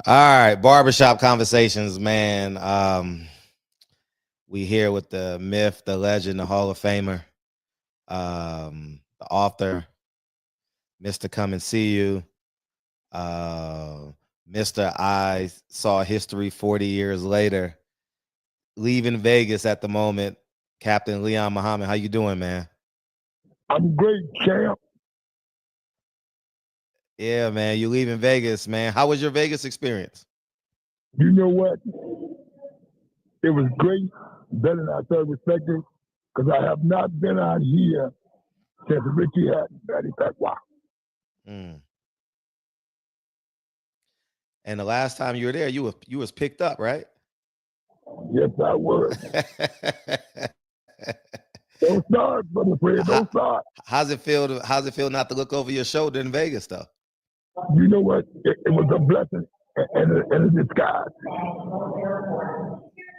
All right, barbershop conversations, man. We here with the myth, the legend, the Hall of Famer, the author, Mr. Come and See You, uh, Mr. I Saw History 40 years later, leaving Vegas at the moment, Captain Leon Muhammad. How you doing, man? I'm great, champ. Yeah, man. You leaving Vegas, man. How was your Vegas experience? You know what? It was great, better than I thought respected, because I have not been out here since Ricky had Matter of fact, wow. Mm. And the last time you were there, you was picked up, right? Yes, I was. Don't start, brother Fred. How, Don't start. how's it feel not to look over your shoulder in Vegas though? You know what? It was a blessing and a disguise.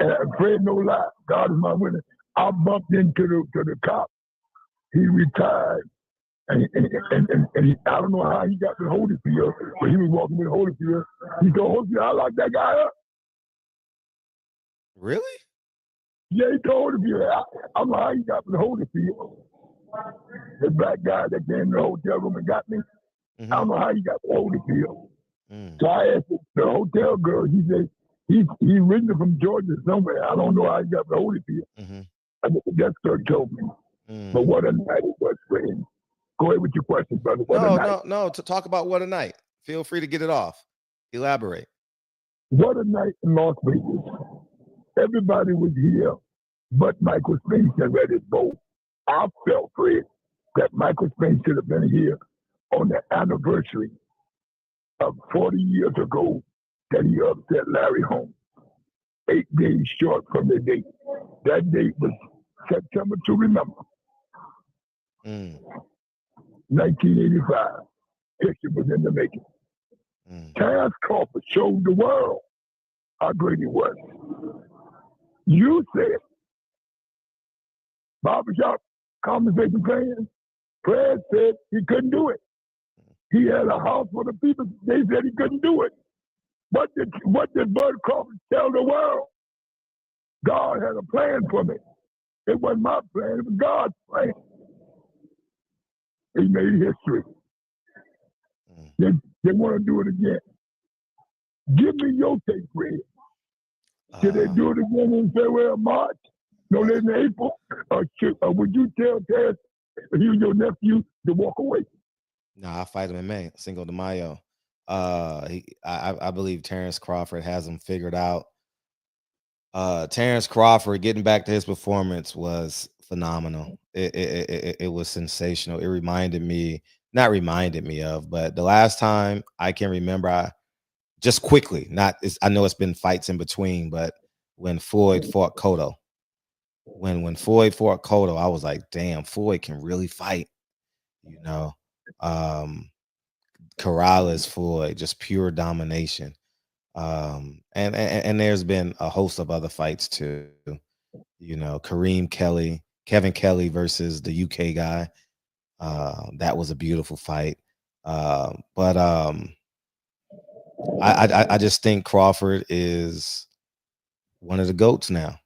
And Fred, no lie, God is my witness. I bumped into the cop. He retired. And I don't know how he got to Holyfield, but he was walking with Holyfield. He told Holyfield, I locked that guy up. Really? Yeah, he told Holyfield. I don't know how he got to Holyfield. The black guy that came to the hotel room and got me. I don't know how he got to Holyfield. So I asked the hotel girl, he said, he originally from Georgia somewhere. I don't know how he got to Holyfield. I think the desk clerk told me. But what a night it was for him. Go ahead with your question, brother. No. To talk about what a night. Feel free to get it off. Elaborate. What a night in Las Vegas. Everybody was here, but Michael Spence had read his boat. I felt, Fred, that Michael Spence should have been here on the anniversary of 40 years ago that he upset Larry Holmes. 8 days short from the date. That date was September to remember. 1985. History was in the making. Terrence Crawford showed the world how great he was. You said, barbershop conversation playing, Fred said he couldn't do it. He had a house full of people. They said he couldn't do it. What did Bud Crawford tell the world? God had a plan for me. It wasn't my plan, it was God's plan. He made history. They want to do it again. Give me your take, Fred. Should they do it again in February or March? No later than April? Or would you tell Taz, you your nephew, to walk away? No, I fight him in May, Cinco de Mayo. I believe Terrence Crawford has him figured out. Terrence Crawford, getting back to his performance, was phenomenal. It was sensational. It not reminded me of, but the last time I can remember, just quickly, I know it's been fights in between, but when Floyd fought Cotto, when Floyd fought Cotto, I was like, damn, Floyd can really fight, you know. Corrales Floyd, just pure domination. And there's been a host of other fights too, you know, Kevin Kelly versus the UK guy. That was a beautiful fight. But I just think Crawford is one of the GOATs now.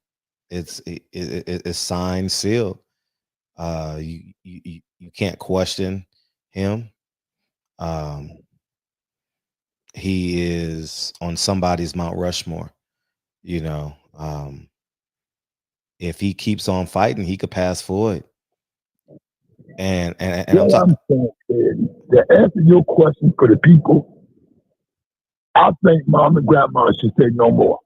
It's signed, sealed. You can't question him. He is on somebody's Mount Rushmore, you know. If he keeps on fighting, he could pass Floyd. And I'm talking. To answer your question for the people, I think mom and grandma should say no more.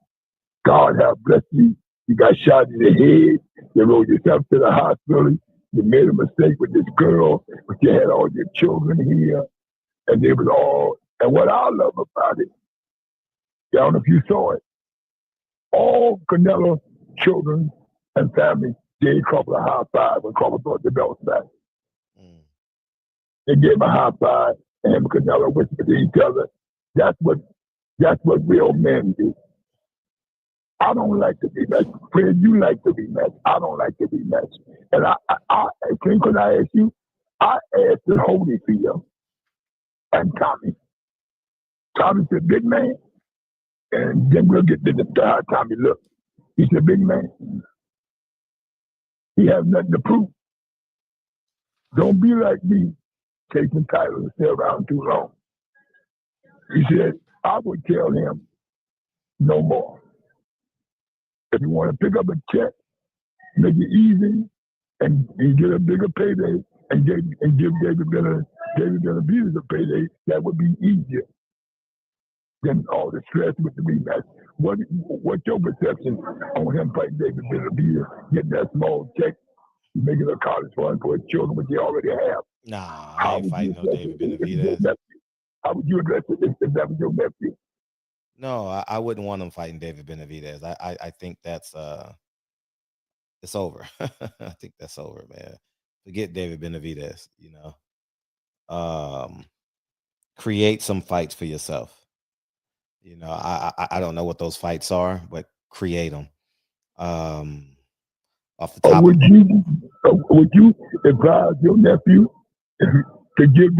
God have blessed you. You got shot in the head. You rode yourself to the hospital. You made a mistake with this girl, but you had all your children here, and they was all. And what I love about it, I don't know if you saw it, all Canelo children and family gave Crawford a high five when Crawford brought the belts back. They gave him a high five, and him and Canelo whispered to each other. That's what real men do. I don't like to be matched. Fred, you like to be matched. I don't like to be matched. And could I ask you? I asked the Holyfield and Tommy. Tommy said, big man, And then we'll get to the third time he looked. He's a big man. He has nothing to prove. Don't be like me, chasing titles and stay around too long. He said, I would tell him no more. If you want to pick up a check, make it easy, and get a bigger payday, and give David Benavidez a payday, that would be easier than all the stress with the rematch. What's your perception on him fighting David Benavidez, getting that small check, making a college fund for his children, which he already have? Nah, I ain't fighting no David Benavidez. How would you address it if that was your nephew? No, I wouldn't want him fighting David Benavidez. I think that's it's over. I think that's over, man. Forget David Benavidez, you know. Create some fights for yourself. You know, I don't know what those fights are, but create them. Off the top. Would you advise your nephew to give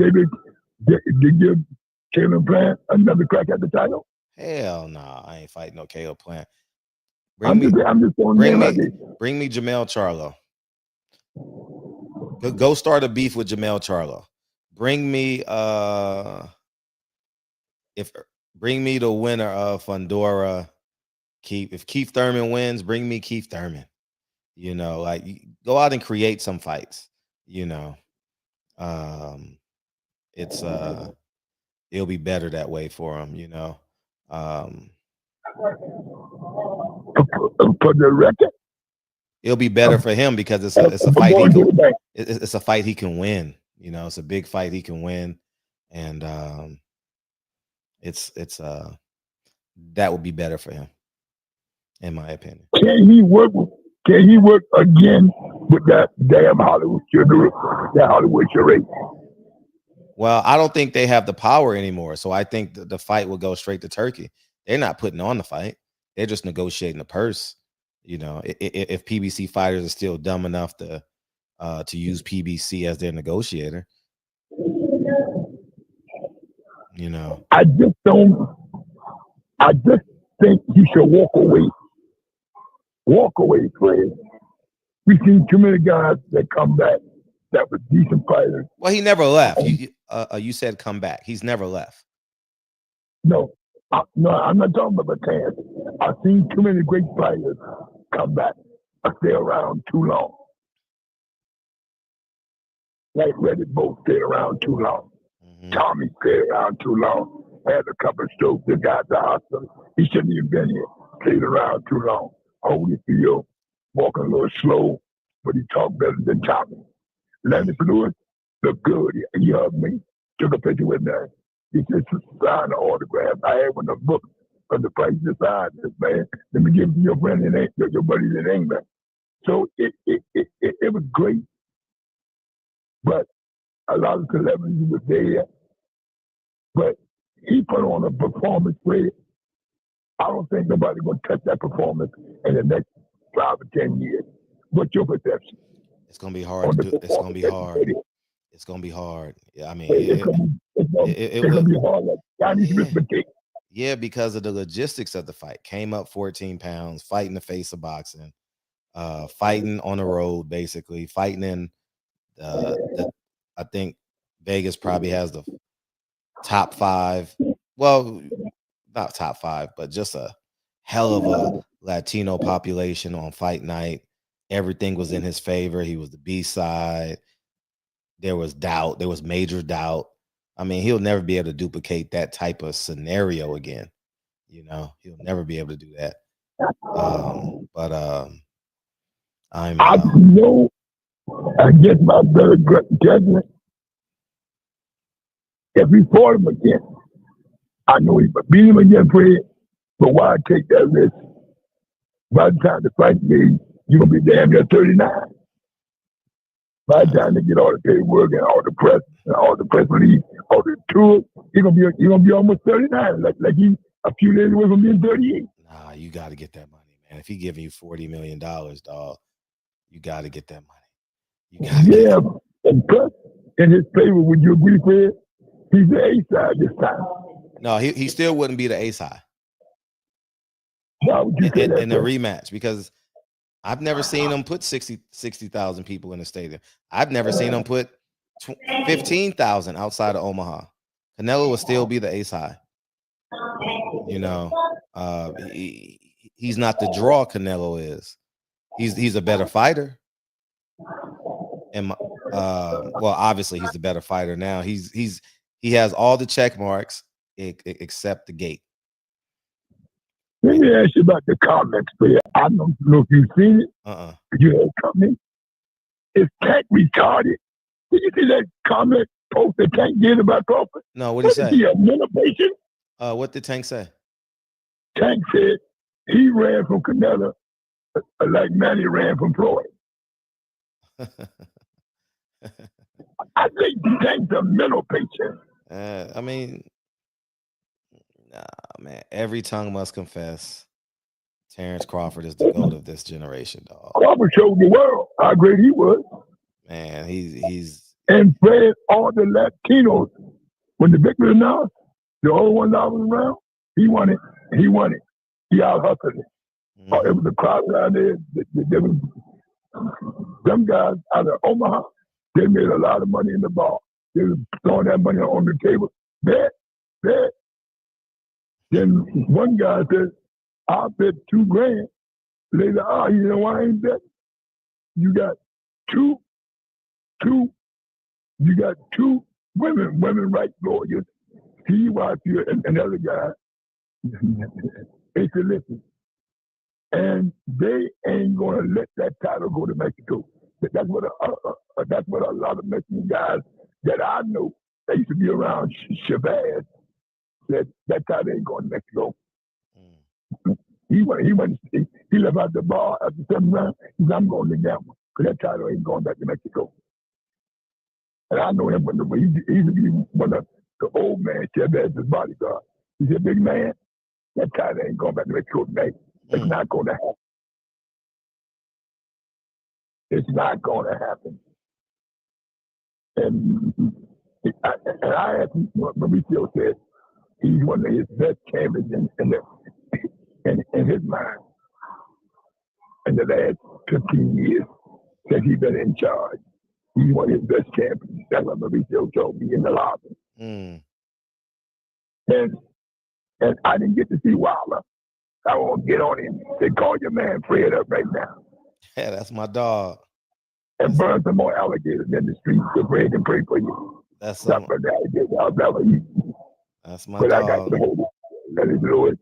Caleb Plant another crack at the title? Hell no, I ain't fighting no Caleb Plant. Bring me Jamel Charlo. Go start a beef with Jamel Charlo. Bring me the winner of Fundora. If Keith Thurman wins, bring me Keith Thurman. You know, like, go out and create some fights. You know, it'll be better that way for him. You know, for the record, it'll be better for him because it's a fight. It's a fight he can win. You know, it's a big fight he can win, and it's that would be better for him, in my opinion. Can he work again with that damn Hollywood charade? Well, I don't think they have the power anymore, so I think the fight will go straight to Turkey. They're not putting on the fight; they're just negotiating the purse. You know, if PBC fighters are still dumb enough to use PBC as their negotiator, you know. I just think you should walk away. Walk away, Fred. We've seen too many guys that come back that were decent fighters. Well, he never left. You said come back. He's never left. No, I'm not talking about the chance. I've seen too many great fighters come back or stay around too long. Like Reddit both stayed around too long. Mm-hmm. Tommy stayed around too long. Had a couple of strokes. The guy at the hospital. He shouldn't even been here. Stayed around too long. Holyfield, walking a little slow, but he talked better than Tommy. Lennox Lewis looked good. He hugged me, took a picture with me. He just signed an autograph. I had one of the books of the price to sign this, man. Let me give it to your friend in England, your buddies in England. So it was great. But a lot of celebrities were there. But he put on a performance for it. I don't think nobody's going to touch that performance in the next 5 or 10 years. What's your perception? It's going to be hard. It's going to be hard. It's going to be hard. Yeah, I mean, it's going to be hard. Yeah, because of the logistics of the fight. Came up 14 pounds, fighting the face of boxing, fighting on the road, basically, fighting in I think Vegas probably has the top 5. Well, not top 5, but just a hell of a Latino population on fight night. Everything was in his favor. He was the B-side. There was doubt. There was major doubt. I mean, he'll never be able to duplicate that type of scenario again. You know, he'll never be able to do that. I get my better judgment. If we fought him again, I know he would beat him again, Fred, but why take that risk? By the time the fight game, you're going to be damn near 39. By the time they get all the paperwork and all the press release, all the tours, you're gonna be almost 39, like he a few days away from being 38. Nah, you got to get that money, man. If he giving you $40 million, dog, you got to get that money. And plus, in his favor, would you agree, Fred? He's the A side this time. No, he still wouldn't be the A side. Why would you say that? in the rematch, because I've never seen them put 60,000 people in the stadium. I've never seen them put 15,000 outside of Omaha. Canelo will still be the ace high. You know, he's not the draw Canelo is. He's a better fighter. And well, obviously he's the better fighter now. He has all the check marks except the gate. Let me ask you about the comments, player. I don't know if you've seen it. You had comment. Is Tank retarded? Did you see that comment post that Tank did about Crawford? No, what did he say? Is he a mental patient? What did Tank say? Tank said he ran from Canelo like Manny ran from Floyd. I think Tank's a mental patient. I mean, nah, man. Every tongue must confess. Terrence Crawford is the GOAT of this generation, dog. Crawford showed the world how great he was. Man, he's and fed all the Latinos. When the victory announced, the only ones I was around, he won it. He won it. He out hustled it. Mm-hmm. It was a crowd around there. There was them guys out of Omaha. They made a lot of money in the bar. They was throwing that money on the table. Bet. Then one guy said, "I'll bet $2,000." Later, you know why I ain't bet? You got two women rights lawyers. He was here and another guy. They said, listen, and they ain't gonna let that title go to Mexico. That's what a lot of Mexican guys that I know that used to be around Chavez said that title ain't going to Mexico. He left out the bar after 7 rounds. He said, I'm going to gamble because that title ain't going back to Mexico. And I know him, but he used to be one of the old man Chavez's bodyguard. He said, big man, that title ain't going back to Mexico today. It's not going to happen. It's not going to happen. And I asked him, Mauricio said, he's one of his best champions in his mind. In the last 15 years since he's been in charge, he's one of his best champions. That's what Mauricio told me in the lobby. And I didn't get to see Wilder. I won't get on him. They call your man Fred up right now. Yeah, that's my dog. And burn some more alligators in the streets so Fred can pray for you. That's my dog. That's my but dog. I got to hold it.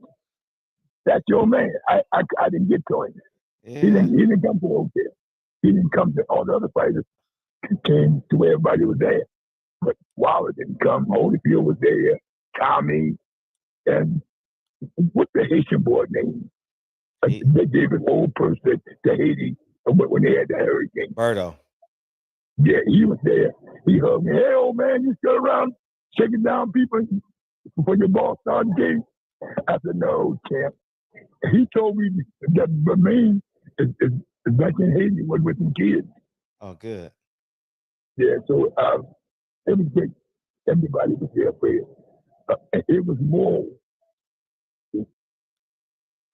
That's your man. I didn't get to him. Yeah. He didn't come to the hotel. He didn't come to all the other fighters. He came to where everybody was there. But Wilder didn't come. Holyfield was there. Tommy. And what's the Haitian boy name? They gave an old person to Haiti when they had the hurricane. Berto. Yeah, he was there. He hugged me. Hey, old man, you still around shaking down people before your boss started game? I said, no, champ. He told me that the main is back in Haiti with some kids. Oh, good. Yeah, so it was great. Everybody was there for it. It was more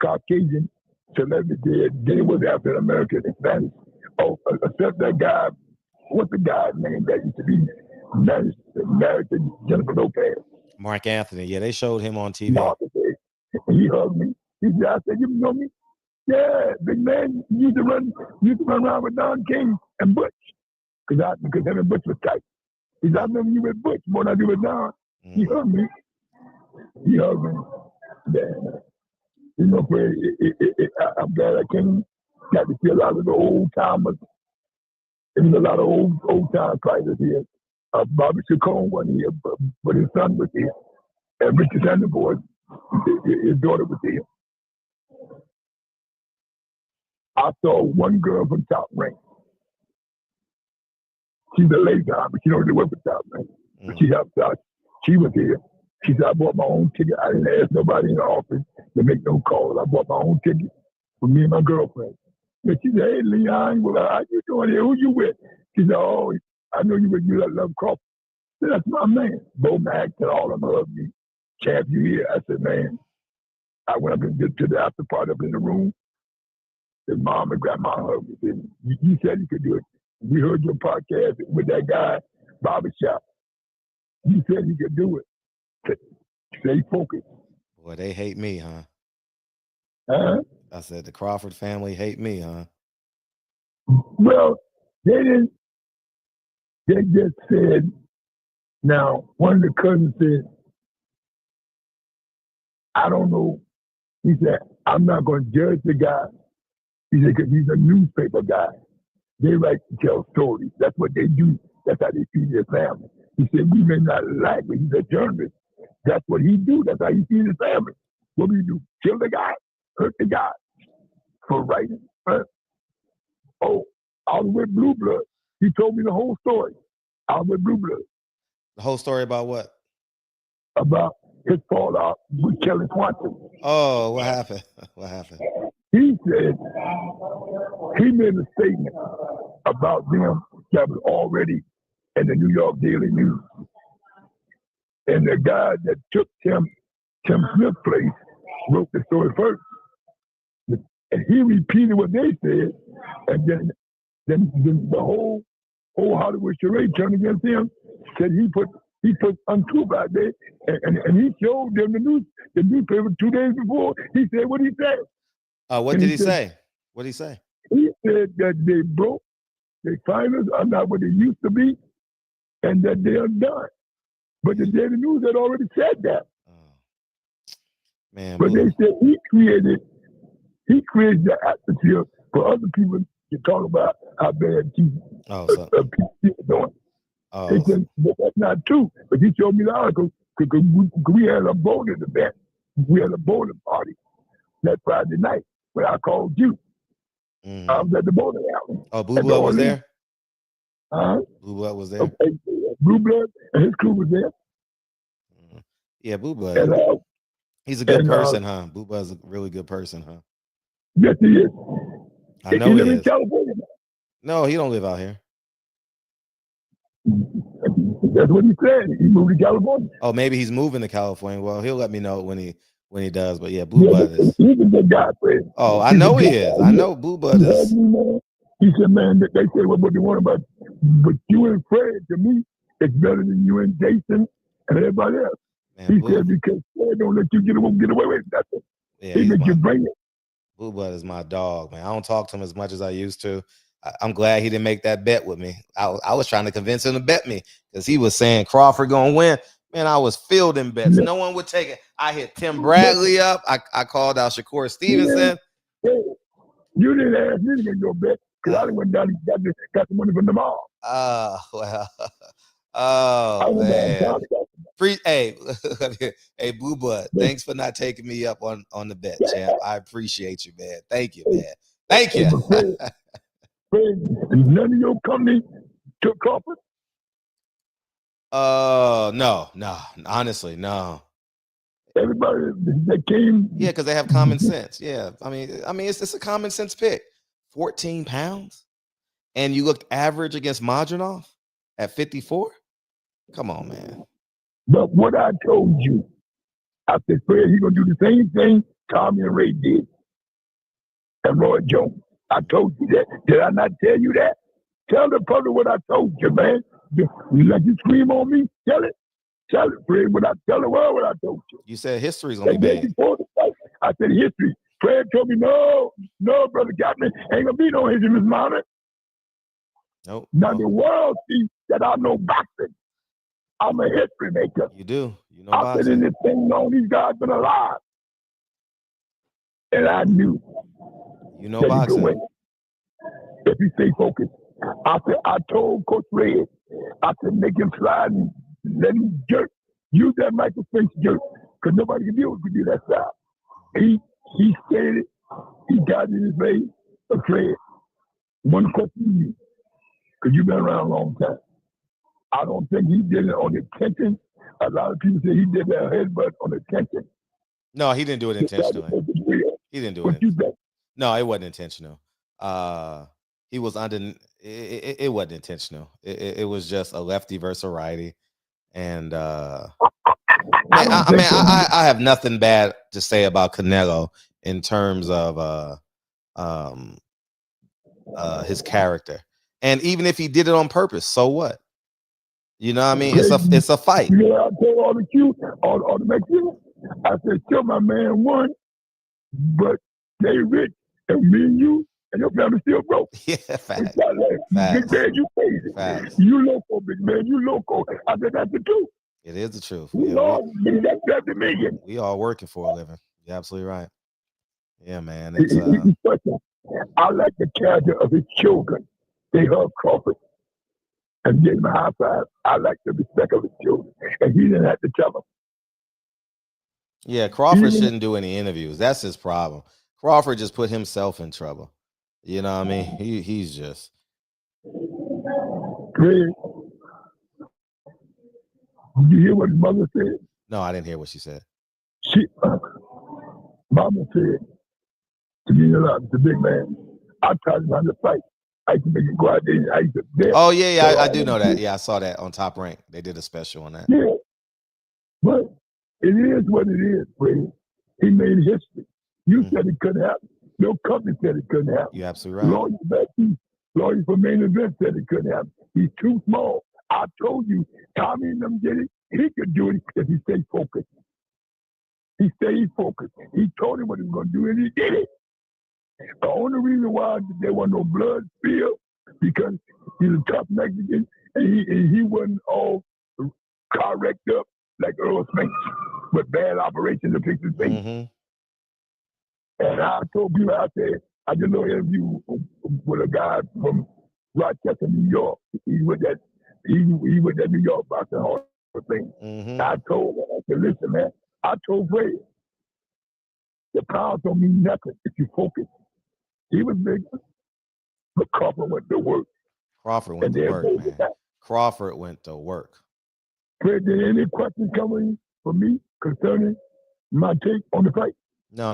Caucasian celebrity than it was African American and Spanish. Oh, except that guy, what's the guy's name that used to be married to Jennifer Lopez? Mark Anthony. Yeah, they showed him on TV. He hugged me. He said, I said, you know me? Yeah, big man, you used to run around with Don King and Butch. Because him and Butch was tight. He said, I remember you with Butch more than I do with Don. He hugged me. Yeah. You know, I'm glad I got to see a lot of the old timers. There was a lot of old time fighters here. Bobby Chacon wasn't here, but his son was here. And Richard Sanderboy, his daughter was here. I saw one girl from Top Rank. She's a late time, but she don't really work for Top Rank. But she helps out. She was here. She said, I bought my own ticket. I didn't ask nobody in the office to make no calls. I bought my own ticket for me and my girlfriend. And she said, hey, Leon, well, how you doing here? Who you with? She said, oh, I know you with you that love Crawford. I said, that's my man. Bo Max and all of them hugged me. Champ, you here? I said, man, I went up and get to the after party up in the room. His mom and grandma hugged me. Said, you said you could do it. We heard your podcast with that guy, Barbershop. You said you could do it. Stay focused. Boy, they hate me, huh? Huh? I said the Crawford family hate me, huh? Well, they didn't. They just said, now, one of the cousins said, I don't know. He said, I'm not going to judge the guy. He said, because he's a newspaper guy. They like to tell stories. That's what they do. That's how they feed their family. He said, we may not like, but he's a journalist. That's what he do. That's how he feeds his family. What do you do? Kill the guy? Hurt the guy? For writing? Oh, I was with Blue Blood. He told me the whole story. I was with Blue Blood. The whole story about what? About his fallout with Kelly Swanson. Oh, what happened? What happened? He said he made a statement about them that was already in the New York Daily News. And the guy that took Tim Smith's place wrote the story first. And he repeated what they said, and then the whole Hollywood charade turned against him. Said he put untruth out there, and he showed them the newspaper 2 days before. He said what he said. What did he say? What did he say? He said that they broke, their finals are not what they used to be, and that they are done. But the Daily News had already said that. Man, but they said he created the atmosphere for other people to talk about how bad people are doing. They said, but that's not true. But he showed me the article because we had a bowling event. We had a bowling party that Friday night when I called you. I was at the bowling alley. Oh, Blue Blood was there? Blue Blood was there? Okay. Blue Blood and his crew was there. Yeah, Blue Blood. He's a good person, huh? Blue Blood's a really good person, huh? Yes, he is. I know he live is. in California. No, he don't live out here. That's what he said. He moved to California. Oh, maybe he's moving to California. Well, he'll let me know when he does. But yeah, Blue Blood is. He's a good guy, Fred. Oh, I know he is. I know Blue Blood is. He said, man, they say what they want about, but you and Fred, to me, it's better than you and Jason and everybody else. Man, he said, because Fred don't let you get away with nothing. Yeah, he makes you bring it. Blue Blood is my dog, man. I don't talk to him as much as I used to. I'm glad he didn't make that bet with me. I was trying to convince him to bet me because he was saying Crawford gonna win. Man, I was fielding bets. No one would take it. I hit Tim Bradley up. I called out Shakur Stevenson. You didn't ask me to get your bet because I went down and got the money from the mall. Well. Oh, man. Hey, Blue Blood, thanks for not taking me up on the bet, champ. I appreciate you, man. Thank you, man. Thank you. None of your company took Crawford? No. Honestly, no. Everybody that came. Yeah, because they have common sense. Yeah, I mean, it's a common sense pick. 14 pounds, and you looked average against Madronov at 54. Come on, man. But what I told you, I said, Fred, he's gonna do the same thing Tommy and Ray did, and Roy Jones. I told you that. Did I not tell you that? Tell the public what I told you, man. Like you scream on me, tell it. Tell it, Fred, tell the world what I told you. You said history's gonna be made. I said history. Fred told me, no, brother Jasmine, ain't gonna be no history, Miss Mama. Nope. Now the world sees that I know boxing. I'm a history maker. You do. You know boxing. I've been in this thing long these guys been alive. And I knew. You know boxing. Win. If you stay focused. I told Coach Red, I said, make him slide and let him jerk. Use that Michael Spence jerk. Because nobody can deal with you that side. He said it. He got in his face. Fred, one question to you. Because you've been around a long time. I don't think he did it on intention. A lot of people say he did that headbutt on intention. No, he didn't do it intentionally. He didn't do it. No, it wasn't intentional. He was under. It wasn't intentional. It was just a lefty versus a righty, and Man, I have nothing bad to say about Canelo in terms of his character. And even if he did it on purpose, so what? You know what I mean? It's a fight. You know, I told all the cute, all the Mexicans, I said, sure, my man won, but they rich, and me and you and your family still broke. Yeah, facts. Big man, you crazy. Facts. You loco, big man, you loco. I said, that's the truth. It is the truth. We all need that 70 million. We all working for a living. You're absolutely right. Yeah, man. I like the character of his children. They hug Crawford and gave him a high five. I like the respect of his children. And he didn't have to tell them. Yeah, Crawford shouldn't do any interviews. That's his problem. Crawford just put himself in trouble. You know what I mean? He's just. Greg, did you hear what his mother said? No, I didn't hear what she said. Mama said, to me, the big man, I tried to fight. I used to make him go out there. I used to dare. Oh, yeah, I do know that. Yeah, I saw that on Top Rank. They did a special on that. Yeah. But it is what it is, Fred. He made history. You said it couldn't happen. No company said it couldn't happen. You're absolutely right. Lawyers for main event said it couldn't happen. He's too small. I told you, Tommy and them did it. He could do it if he stayed focused. He stayed focused. He told him what he was going to do, and he did it. The only reason why there was no blood spilled because he's a tough Mexican, and he wasn't all car wrecked up like Earl Spinks with bad operations to fix his face. Mm-hmm. And I told people out there, I did a little interview with a guy from Rochester, New York. He was that New York boxing hall thing. Mm-hmm. I told him, I said, listen, man, I told Fred, the pounds don't mean nothing if you focus. He was big, but Crawford went to work. Crawford went to work, man. Crawford went to work. Fred, did any questions coming for me concerning my take on the fight? No.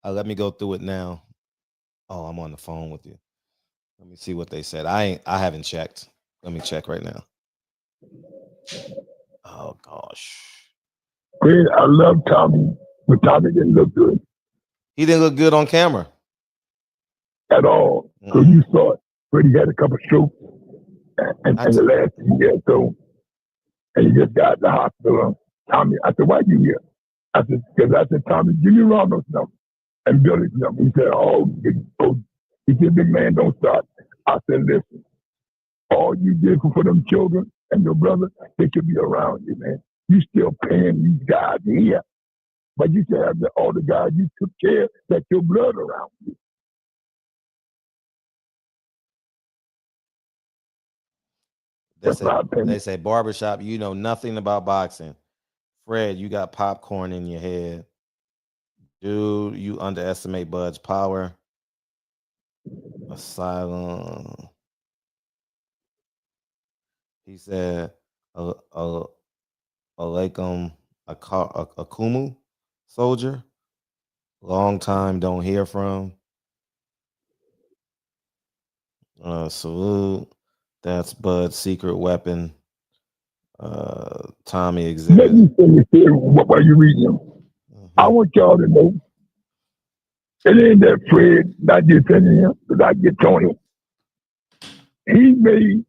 Let me go through it now. Oh, I'm on the phone with you. Let me see what they said. I haven't checked. Let me check right now. Oh gosh. Fred, I love Tommy, but Tommy didn't look good. He didn't look good on camera at all. So you saw it. Fred, he had a couple strokes, and the last year or so, and he just got to the hospital. Tommy, I said, why you here? I said, Tommy, give me Ronald's number and Billy's number. He said, he said, big man, don't start. I said, listen, all you did for them children and your brother, they should be around you, man. You still paying these guys here. But you should have all the guys you took care that your blood around you. They say, barbershop, you know nothing about boxing. Fred, you got popcorn in your head. Dude, you underestimate Bud's power. Asylum. He said, Alaikum Akumu, soldier. Long time don't hear from. Salute. That's Bud's secret weapon. Tommy exhibit. Let me say while you reading them. I want y'all to know it ain't that Fred not defending him, because I get Tony. He made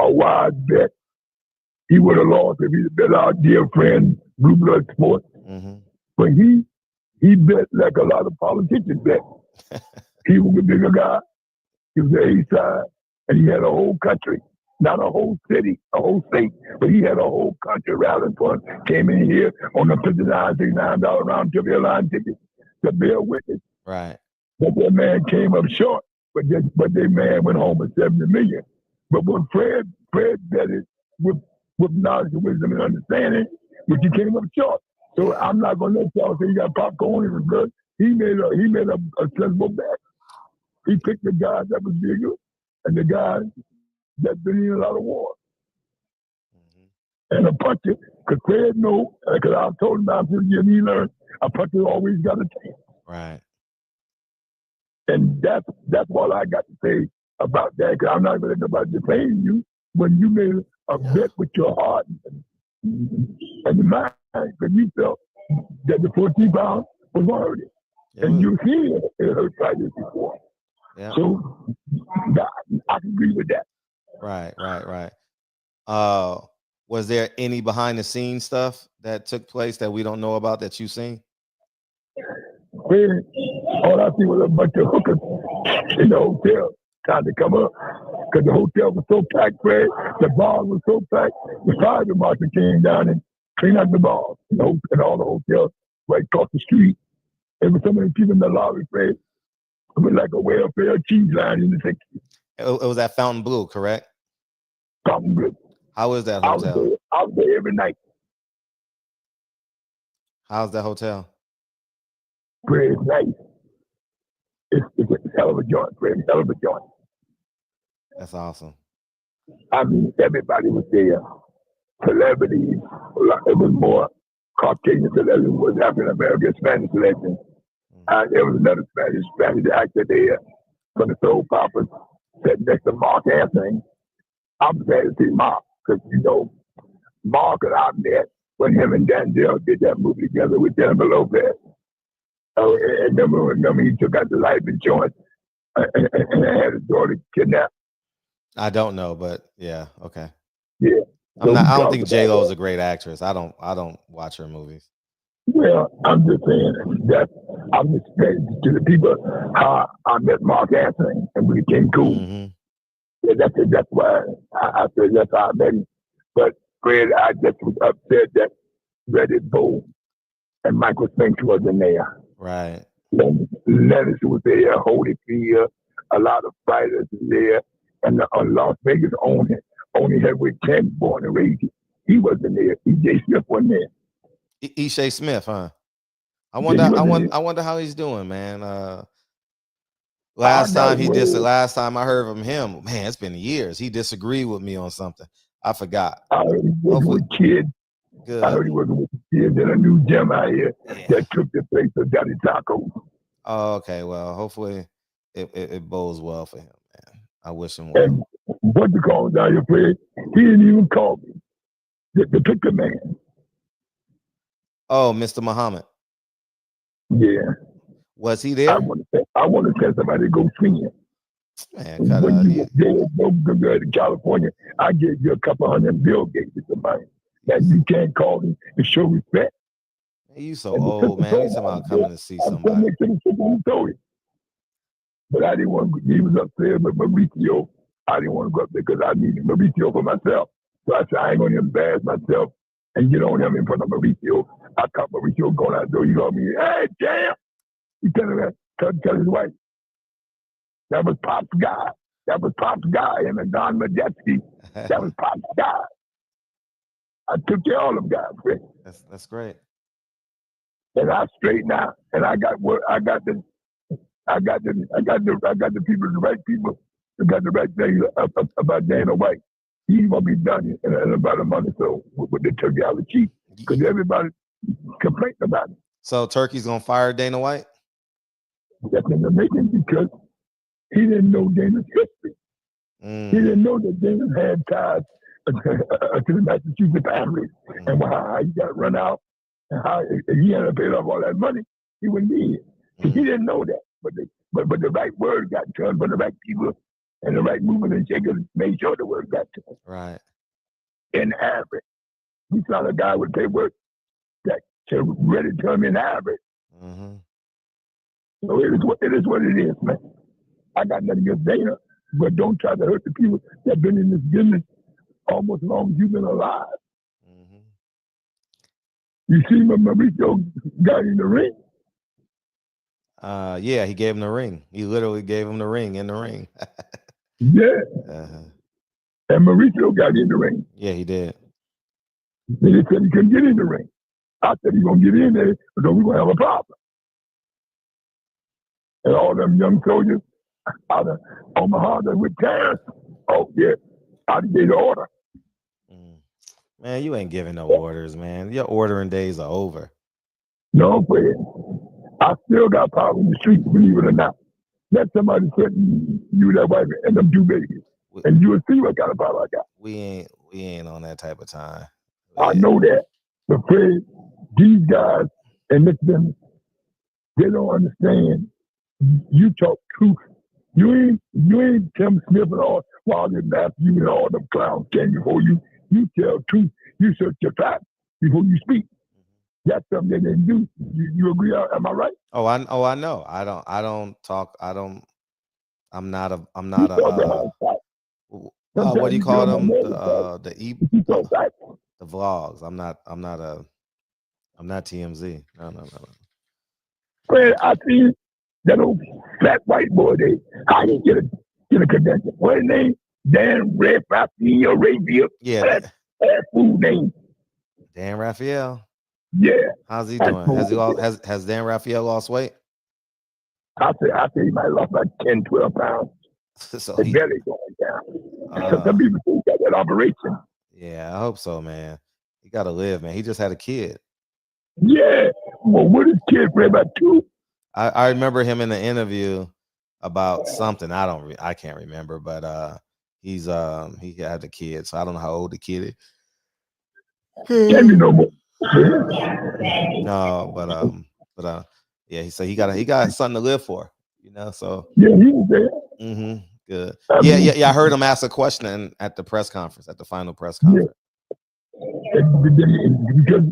a wise bet. He would have lost if he'd bet our dear friend Blue Blood Sports. Mm-hmm. But he bet like a lot of politicians bet. He was a bigger guy. He was the A-side, and he had a whole country. Not a whole city, a whole state, but he had a whole country rallying for him. Came in here on a $59, $69 round trip airline ticket to bear witness. Right. But that man came up short, but that man went home with $70 million. But when Fred bet it with knowledge and wisdom and understanding, but he came up short. So I'm not gonna let y'all say you got popcorn in his blood. He made a sensible bet. He picked the guy that was bigger and the guy that's been in a lot of war. Mm-hmm. And a puncher, because Fred knows, because I've told him about this year, he learned a puncher always got a chance. Right. And that's all I got to say about that, because I'm not going to let nobody defame you when you made a bet with your heart And the mind, because you felt that the 14 pounds was already. And you see it hurt like this before. Yeah. So I can agree with that. Right. Was there any behind the scenes stuff that took place that we don't know about that you've seen? Really, all I see was a bunch of hookers in the hotel trying to come up because the hotel was so packed, Fred. The bar was so packed. The fire marshal came down and cleaned out the bars and all the hotels right across the street. There were so many people in the lobby, Fred. It was like a welfare cheese line in the 60s. It was at Fountain Blue, correct? Fountain Blue. How is that hotel? I was there every night. How's that hotel? Fred, it's nice. It's a hell of a joint, Fred. It's a hell of a joint. That's awesome. I mean, everybody was there. Celebrities. It was more Caucasian celebrities. It was African American, Spanish legends. There was another Spanish actor there from the Soul Poppers sat next to Mark Anthony. I'm glad to see Mark because, Mark and I met when him and Denzel did that movie together with Jennifer Lopez. And remember he took out the life insurance and had his daughter kidnapped. I don't know, but yeah, okay. Yeah. I don't think J-Lo is a great actress. I don't watch her movies. Well, I'm just saying that I'm explaining to the people how I met Mark Anthony and we became cool. Mm-hmm. Yeah, that's why I said that's how I met him. But Fred, I just was upset that Reddit Bowl and Michael Spinks wasn't there. Right. Lennox was there, Holyfield, a lot of fighters there, and Las Vegas only heavyweight champion born and raised. He wasn't there. E.J. Smith wasn't there. E.J. Smith, huh? I wonder how he's doing, man. Last time I heard from him, man, it's been years. He disagreed with me on something. I forgot. I heard he was with kids. Good. I heard he wasn't with kids in a new gym out here that took the place of Daddy Taco. Oh, okay. Well, hopefully it bodes well for him, man. I wish him well. And what you call down here, Fred? He didn't even call me. The picture man. Oh, Mr. Muhammad. Yeah. Was he there? I want to tell somebody to go swinging. Man, when you go to California, I gave you a couple $100 Bill Gates or somebody that you can't call him to show respect. Man, you so old, man. You talking about coming to see somebody. But I didn't want to. He was up there with Mauricio. I didn't want to go up there because I needed Mauricio for myself. So I said, I ain't going to embarrass myself and get on him in front of Mauricio. I caught Mauricio going out the door. He called me, hey, Jam. He tell his wife. That was Pop's guy. Him and Don Majeski. That was Pop's guy. I took care of all them guys, Fred. That's great. And I straightened out, and I got the people, the right people, who got the right thing about Dana White. He's gonna be done in about a month or so with the turkey out of the chief, because everybody complaining about it. So Turkey's gonna fire Dana White? That's in the making because he didn't know Dana's history. He didn't know that Dana had ties to the Massachusetts family and how he got run out and how if he hadn't paid off all that money, he wouldn't be here. He didn't know that. But the right word got to him, but the right people and the right movement and shakers made sure the word got to him. Right. In Arabic. He found a guy with paperwork that read it to him in Arabic. Mm-hmm. So it is what it is, man. I got nothing against Dana, but don't try to hurt the people that have been in this business almost as long as you've been alive. Mm-hmm. You see when Mauricio got in the ring? Yeah, he gave him the ring. He literally gave him the ring in the ring. Yeah. Uh-huh. And Mauricio got in the ring. Yeah, he did. They said he couldn't get in the ring. I said he's going to get in there, but then we're going to have a problem. And all them young soldiers out of Omaha that with Terrence, oh, yeah, I gave the order. Man, you ain't giving no orders, man. Your ordering days are over. No, Fred. I still got power in the street, believe it or not. Let somebody threaten you, that wife, and them two babies. And you will see what kind of power I got. We ain't on that type of time. I know that. But Fred, these guys, and listen, they don't understand. You talk truth. You ain't Tim Smith and all Wally Matthews and all them clowns can before you tell truth. You search your facts before you speak. That's something they didn't do. You agree? Am I right? Oh, I know. I'm not a what do you call them? The vlogs. I'm not TMZ. No. Fred, I see that old fat white boy there. How you get a convention? What his name? Dan Raphael. Yeah. That fool name. Dan Raphael. Yeah. How's he doing? Has Dan Raphael lost weight? I say he might have lost like 10, 12 pounds. So his belly going down. Some people think got that operation. Yeah, I hope so, man. He got to live, man. He just had a kid. Yeah. Well, what is kid for about 2? I remember him in the interview about something. I can't remember, but he had a kid, so I don't know how old the kid is. Can't be no more. No, but yeah, he said he got something to live for, so yeah, he was there. Mm-hmm. Good. Yeah. I heard him ask a question at the press conference, at the final press conference. Yeah. Because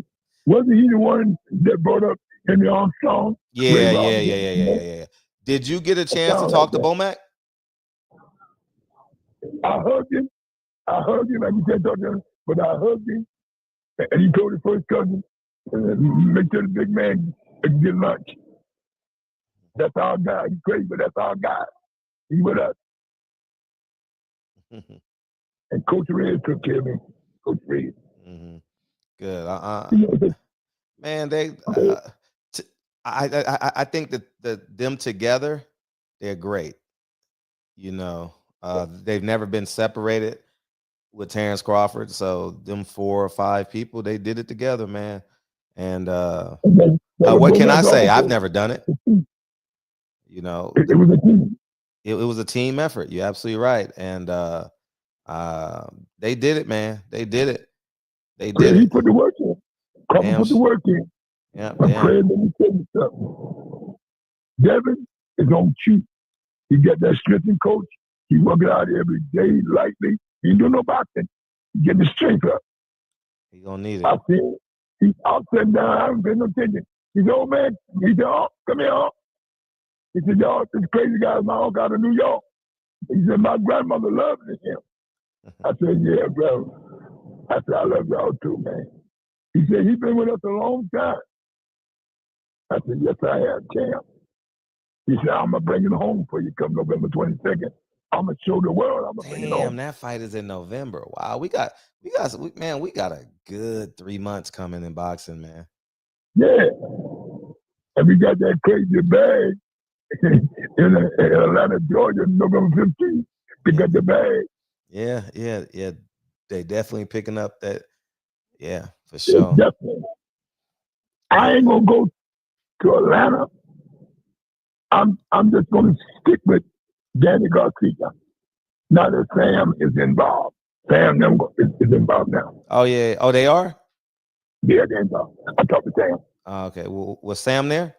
wasn't he the one that brought up Henry Armstrong? Yeah. Did you get a chance to talk to Bomac? I hugged him. Like you said, talk to him, but I hugged him, and he told his first cousin, make sure the big man get lunch. That's our guy. He's crazy, but that's our guy. He with us. And Coach Red took care of me. Coach Red. Mm-hmm. Good. Man, I think that them together, they're great. They've never been separated with Terrence Crawford. So them 4 or 5 people, they did it together, man. And what can I say? I've never done it. It was a team. It was a team effort. You're absolutely right. And they did it, man. They did it. He put the work in. Crawford put the work in. Yeah. Fred, let me tell you something. Devin is on shoot. He got that strength coach. He working out every day lightly. He ain't doing no boxing. He getting his strength up. He gonna need it. I said, I'll sit down. I haven't paid no attention. He said, oh man, he said, oh, come here, oh. He said, y'all, this crazy guy's my uncle out of New York. He said, my grandmother loved him. I said, yeah, bro. I said, I love y'all too, man. He said, he's been with us a long time. I said, yes, I have, champ. He said, I'm going to bring it home for you come November 22nd. I'm going to show the world. I'm going to bring it home. Damn, that fight is in November. Wow, we got a good 3 months coming in boxing, man. Yeah. And we got that crazy bag in Atlanta, Georgia, November 15th. Pick up the bag. Yeah. They definitely picking up that. Yeah, for sure. Yeah, definitely. I ain't gonna go to Atlanta. I'm just gonna stick with Danny Garcia. Now that Sam is involved. Sam is involved now. Oh yeah. Oh, they are? Yeah, they're involved. I talked to Sam. Okay. Well, was Sam there?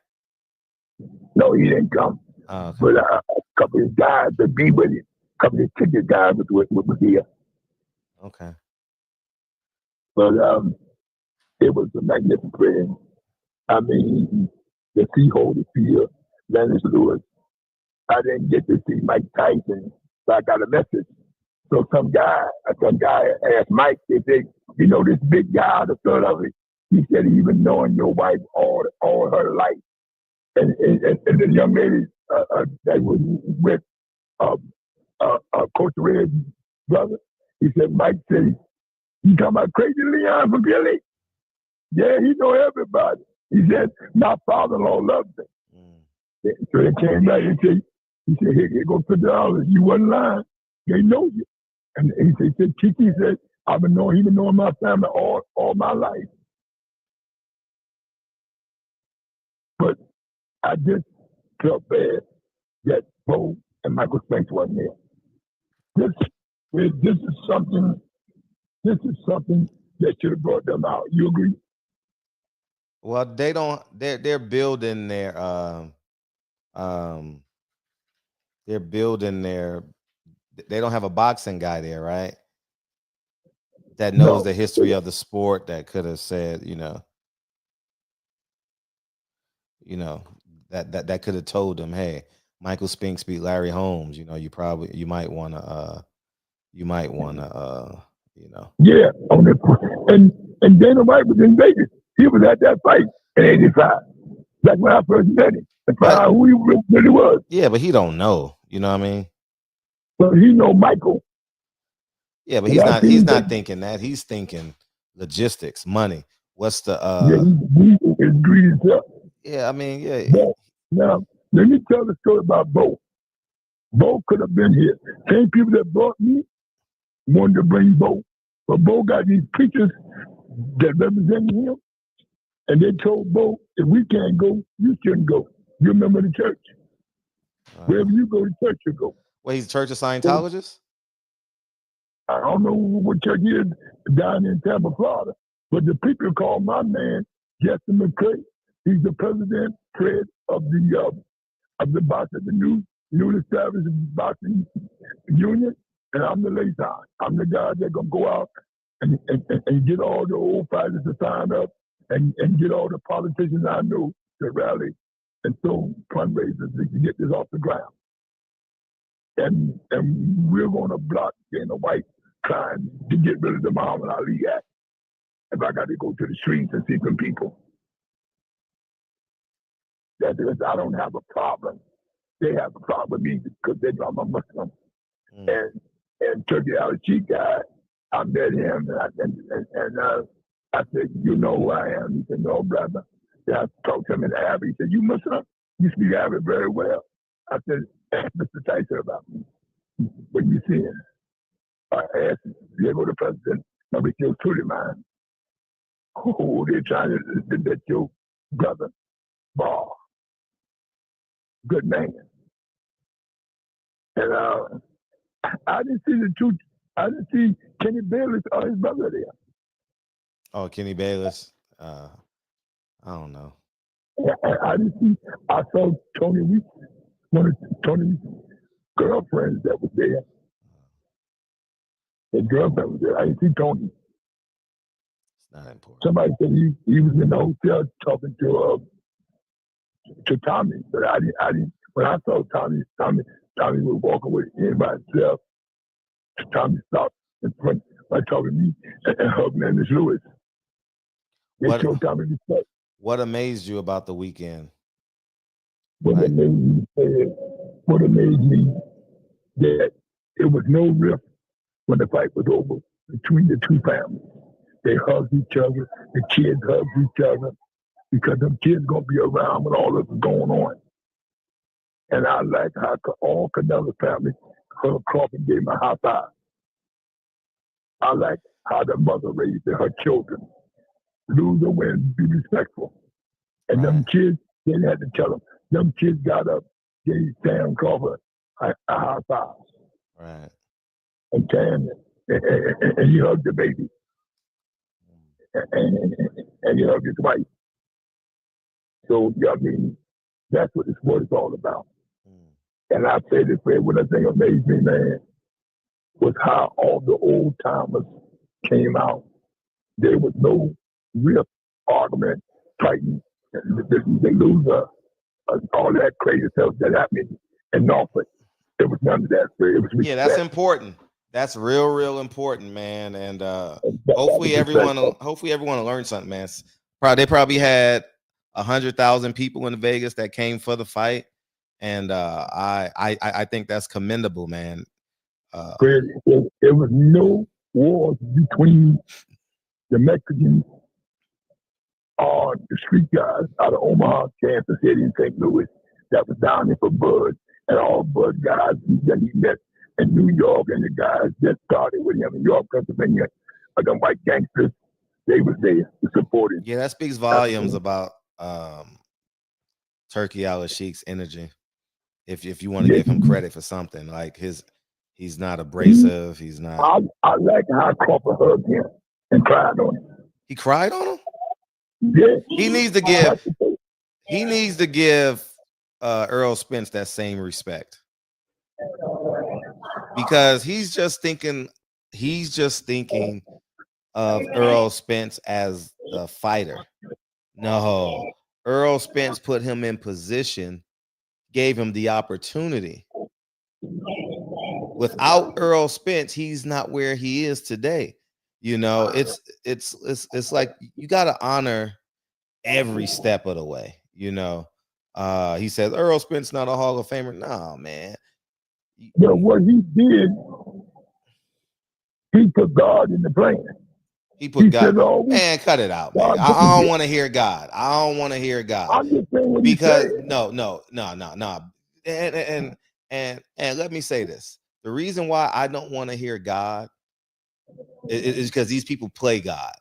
No, he didn't come. Okay. But a couple of guys that be with him, a couple of ticket guys was here. Okay. But it was a magnificent. I mean, the Seaholder field, Lennox Lewis. I didn't get to see Mike Tyson, so I got a message. So some guy asked Mike, they said, this big guy out of Philadelphia, he said he been knowing your wife all her life. And the young lady that was with Coach Red's brother, he said, Mike said, you talking about Crazy Leon from Philly? Yeah, he know everybody. He said, my father-in-law loves him. So they came back and he said, here go $50. You wasn't lying. They know you. And he said, Kiki said, he been knowing my family all my life. But I just felt bad that Bo and Michael Spence wasn't there. This is something that should have brought them out. You agree? Well, they don't. They're building their um they're building their. They don't have a boxing guy there, right? That knows No. the history of the sport. That could have said, you know that could have told them, hey, Michael Spinks beat Larry Holmes. You might wanna Yeah, on that. And Dana White was in Vegas. He was at that fight in '85. That's when I first met him and found but out who he really was. yeah, but he don't know. You know what I mean? But he know Michael. Yeah, but And I he's seen not Vegas. thinking that. He's thinking logistics, money. What's the Yeah, he's greedy stuff. yeah, I mean, yeah. But now, let me tell the story about Bo. Bo could have been here. Same people that brought me wanted to bring Bo. But Bo got these preachers that represented him, and they told Bo, if we can't go, you shouldn't go. You remember the church. Wherever you go, the church you go. Well, he's a Church of So, Scientologists? I don't know what church he is down in Tampa, Florida, but the people call my man Justin McCray. He's the president, Fred of the boxing, the newly established boxing union, and I'm the liaison. I'm the guy that's gonna go out and get all the old fighters to sign up and get all the politicians I know to rally and throw fundraisers to get this off the ground. And we're gonna block Dana White trying to get rid of the Muhammad Ali Act. If I got to go to the streets and see some people, that because I don't have a problem. They have a problem with me because they know I'm a Muslim. And Turkey Al-Sheikh guy, I met him and I said, you know who I am? He said, no, brother. Yeah, I talked to him in Arabic. He said, you Muslim? You speak Arabic very well. I said, ask Mr. Tyson about me. What you seeing? I asked Diego the president, nobody killed Suleiman. Oh, they're trying to let your brother Ball. Good man. And I didn't see the two. I didn't see Kenny Bayless or his brother there. Oh, Kenny Bayless. I don't know. I didn't see. I saw Tony Weeks, one of Tony's girlfriends that was there. His girlfriend was there. I didn't see Tony. It's not important. Somebody said he was in the hotel talking to Tommy, but I didn't. When I saw Tommy was walking with him by himself. Tommy stopped in front by talking to me and hugged Miss Lewis. They showed Tommy respect. What amazed you about the weekend? What amazed me that it was no rift when the fight was over between the two families. They hugged each other. The kids hugged each other because them kids gonna be around when all this is going on. And I like how all Canelo family, Crawford gave him a high five. I like how the mother raised her children. Lose or win, be respectful. And them kids, they had to tell them. Them kids got up, gave Sam Crawford a high five. Right. And Sam, and he hugged the baby. And he hugged his wife. So, I mean, that's what this sport is all about. And I say this, Fred, what I think amazed me, man, was how all the old timers came out. There was no real argument, fighting. They lose all that crazy stuff that happened in Norfolk. There was none of that. It was yeah, that's important. That's real important, man. And hopefully everyone will learn something, man. They probably had 100,000 people in Vegas that came for the fight. And I think that's commendable, man. There was no wars between the Mexicans or the street guys out of Omaha, Kansas City, and St. Louis that was down there for Bud, and all Bud guys that he met in New York, and the guys that started with him in York, Pennsylvania, them white gangsters, they was there to support him. Yeah, that speaks volumes about Turkey Al-Sheikh's energy. If you want to give him credit for something, like he's not abrasive. He's not. I like how Crawford hugged him. and cried on him. He cried on him. Yeah. He needs to give. He needs to give Earl Spence that same respect, because he's just thinking of Earl Spence as the fighter. No, Earl Spence put him in position, gave him the opportunity. Without Earl Spence, he's not where he is today. You know, it's like you got to honor every step of the way. You know, he says Earl Spence not a Hall of Famer. No, man. But what he did, he put God in the plan. He put God. Said, oh, man, cut it out, man. I don't want to hear God. I don't want to hear God. I'm just saying what because no. And let me say this. The reason why I don't want to hear God is because these people play God.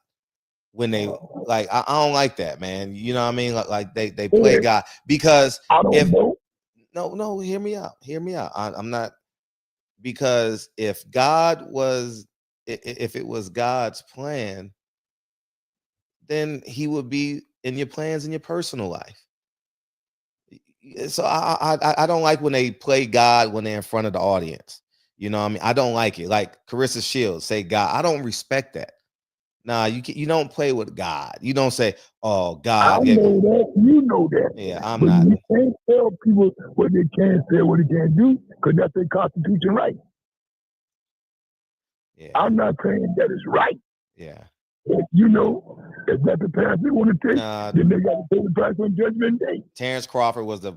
When they like, I don't like that, man. You know what I mean? Like they play God, because I don't know. No, hear me out. I'm not, because if it was God's plan, then he would be in your plans in your personal life. So I don't like when they play God when they're in front of the audience. You know what I mean? I don't like it. Like Carissa Shields say God. I don't respect that. Nah, you don't play with God. You don't say, "Oh, God." I know that. You know that. Yeah, I'm but not. You can't tell people what they can say, what they can't do, because that's their constitution right. Yeah. I'm not saying that it's right. Yeah. But, you know, if that's the path they want to take, then they got to pay the price on Judgment Day. Terrence Crawford was the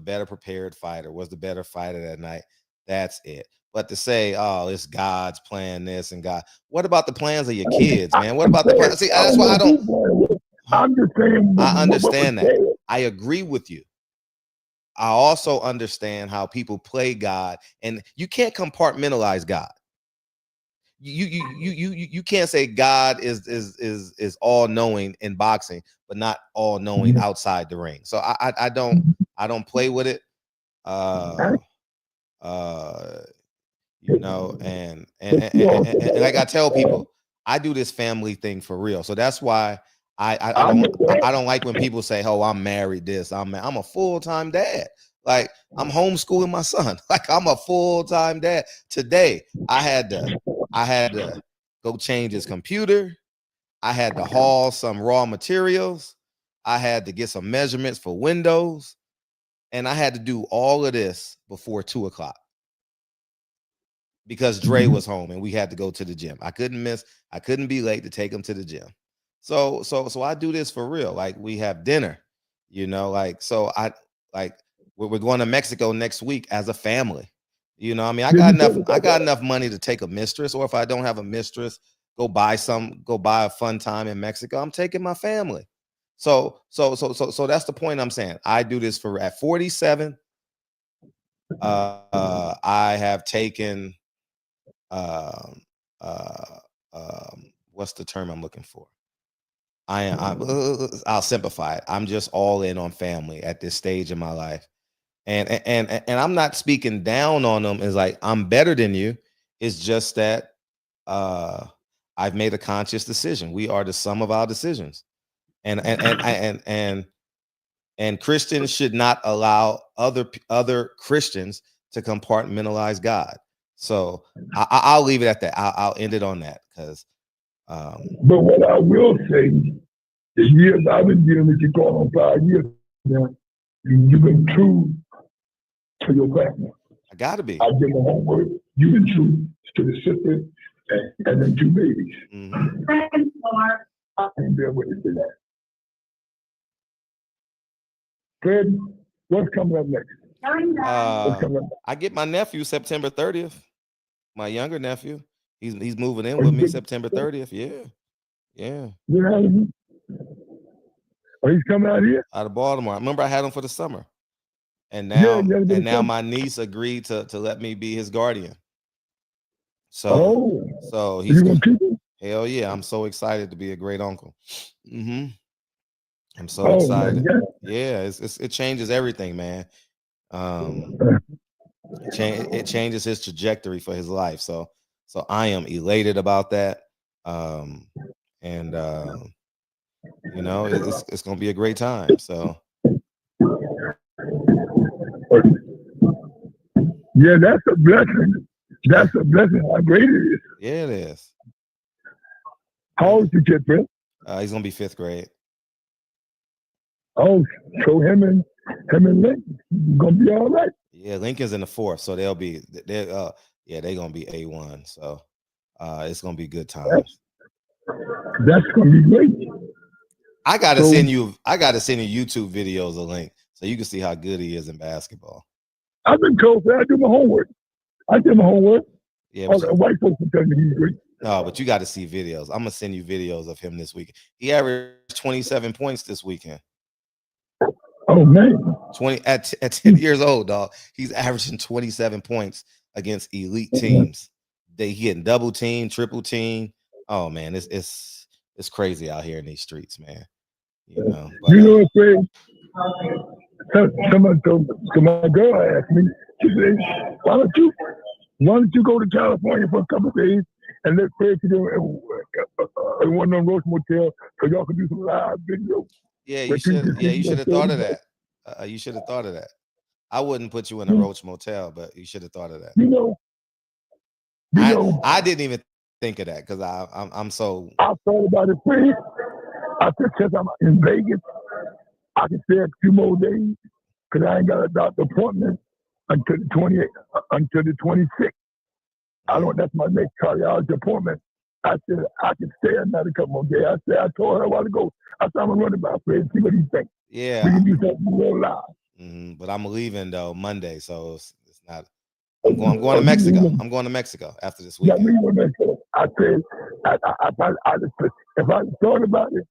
better prepared fighter, was the better fighter that night. That's it. But to say, oh, it's God's plan, this and God. What about the plans of your kids, man? What about the plans? See, that's why I don't. I'm just saying. I understand that. I agree with you. I also understand how people play God, and you can't compartmentalize God. You can't say God is all knowing in boxing, but not all knowing outside the ring. So I don't play with it. You know, and like I tell people, I do this family thing for real. So that's why I don't like when people say, "Oh, I'm married this, I'm a full-time dad." Like, I'm homeschooling my son. Like, I'm a full-time dad. Today, I had to go change his computer. I had to haul some raw materials. I had to get some measurements for windows. And I had to do all of this before 2:00. Because Dre was home and we had to go to the gym. I couldn't be late to take him to the gym. So I do this for real. Like, we have dinner, you know, like, so we're going to Mexico next week as a family. You know, I mean, I got enough money to take a mistress, or if I don't have a mistress, go buy a fun time in Mexico. I'm taking my family. So that's the point I'm saying. I do this at 47. I have taken what's the term I'm looking for? I'll simplify it. I'm just all in on family at this stage in my life. And I'm not speaking down on them as like I'm better than you. It's just that I've made a conscious decision. We are the sum of our decisions. And Christians should not allow other Christians to compartmentalize God. So I'll leave it at that. I'll end it on that, because. But what I will say, the years I've been dealing with you, going on 5 years now, you've been true to your family. I gotta be. I did my homework. You've been true to the sister and the 2 babies. Mm-hmm. I ain't there with you for that. Fred, what's coming up next? I get my nephew September 30th. My younger nephew. He's moving in with me September 30th. Yeah. Oh, he's coming out here? Out of Baltimore. I remember I had him for the summer. And now my niece agreed to let me be his guardian. So he's hell yeah. I'm so excited to be a great uncle. Mm-hmm. I'm so excited. Yeah, it changes everything, man. It changes his trajectory for his life. So I am elated about that. And it's gonna be a great time. So Yeah, that's a blessing. That's a blessing. How great it is. yeah, it is. How Yeah. old is your kid, Prince? He's gonna be 5th grade. Oh, so him and Lincoln gonna be all right. Yeah, Lincoln's in the 4th, so they're gonna be A1. So it's gonna be good times. That's gonna be great. I gotta send you YouTube videos a link so you can see how good he is in basketball. I've been told that I do my homework. Yeah, White folks will tell me he's great. No, but you got to see videos. I'm gonna send you videos of him this week. He averaged 27 points this weekend. Oh man, 20 at 10 years old, dog. He's averaging 27 points against elite teams. He getting double team, triple team. Oh man, it's crazy out here in these streets, man. But, what, Fred? Someone told my girl asked me. She said, "Why don't you go to California for a couple of days and let Fred to go in one of them Roach Motel so y'all can do some live videos?" Yeah, you should. Yeah, you should have thought of that. You should have thought of that. I wouldn't put you in a Roach Motel, but you should have thought of that. I didn't even think of that because I'm so. I thought about it, Fred. I said, since I'm in Vegas, I can stay a few more days because I ain't got a doctor appointment until the 26th. That's my next cardiology appointment. I said, I can stay another couple more days. I told her a while ago, I said, I'm going to run it by Fred, see what he thinks. Yeah. We can do something real live. But I'm leaving, though, Monday, so it's not. I'm going to Mexico. I'm going to Mexico after this weekend. I said, if I thought about it,